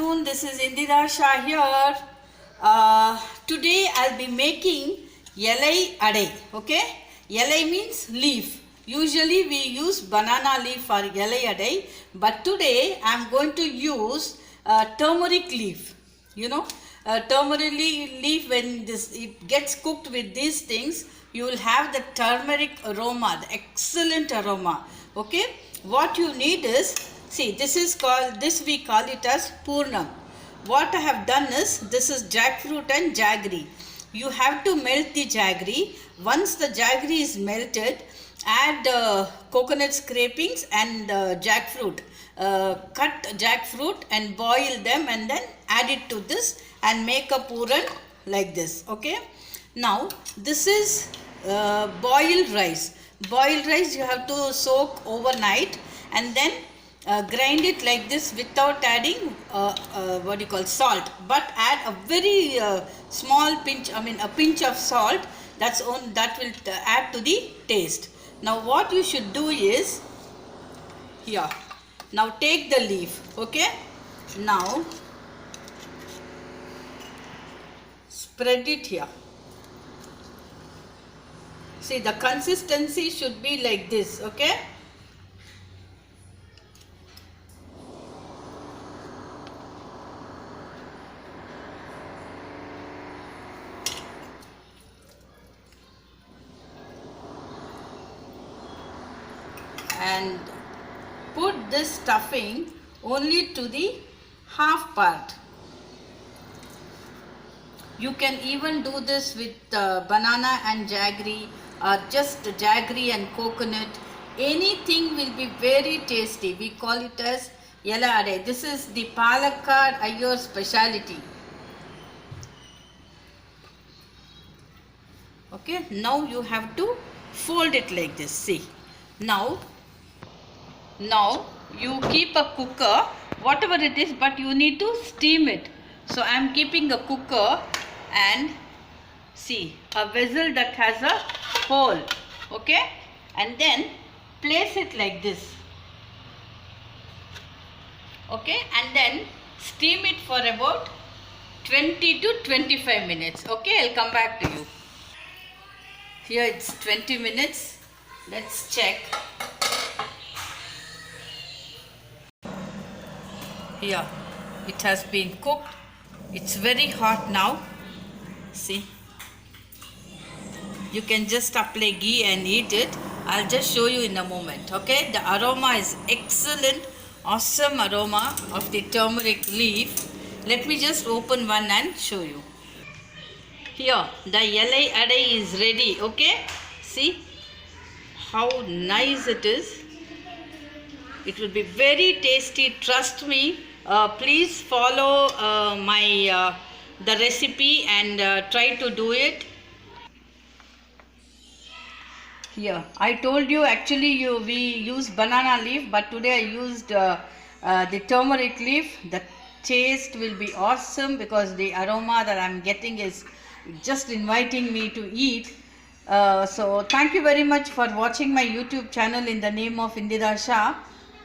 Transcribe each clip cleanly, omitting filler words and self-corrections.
afternoon, this is Indira Shah here. Today I'll be making yelai adai. Okay, yelai means leaf. Usually we use banana leaf for yelai adai, but today I'm going to use turmeric leaf. You know, turmeric leaf, when it gets cooked with these things, you will have the turmeric aroma, the excellent aroma. Okay, what you need is, see, this we call it as purnam. What I have done is, this is jackfruit and jaggery. You have to melt the jaggery. Once the jaggery is melted, add coconut scrapings and jackfruit. Cut jackfruit and boil them and then add it to this and make a puran like this. Okay. Now this is boiled rice. Boiled rice you have to soak overnight and then grind it like this without adding salt, but add a very small pinch, a pinch of salt. That will add to the taste. Now what you should do is, here, now take the leaf. Okay, now spread it here. See, the consistency should be like this. Okay, and put this stuffing only to the half part. You can even do this with banana and jaggery, or just jaggery and coconut. Anything will be very tasty. We call it as yelai adai. This is the Palakkad Ayyur speciality. Okay, now you have to fold it like this. See, now you keep a cooker, whatever it is, but you need to steam it. So I am keeping a cooker and see, a vessel that has a hole. Okay, and then place it like this. Okay, and then steam it for about 20 to 25 minutes. Okay, I'll come back to you. Here it's 20 minutes. Let's check. Here it has been cooked. It's very hot now. See, you can just apply ghee and eat it. I'll just show you in a moment. Okay, the aroma is excellent, awesome aroma of the turmeric leaf. Let me just open one and show you. Here the yelai adai is ready. Okay, see how nice it is. It will be very tasty, trust me. Please follow the recipe and try to do it. Here, I told you actually we use banana leaf, but today I used the turmeric leaf. The taste will be awesome because the aroma that I am getting is just inviting me to eat. So thank you very much for watching my YouTube channel in the name of Indira Shah.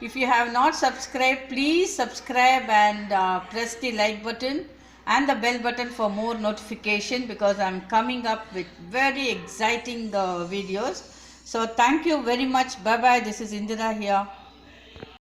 If you have not subscribed, please subscribe and press the like button and the bell button for more notification, because I am coming up with very exciting videos. So thank you very much. Bye bye. This is Indira here.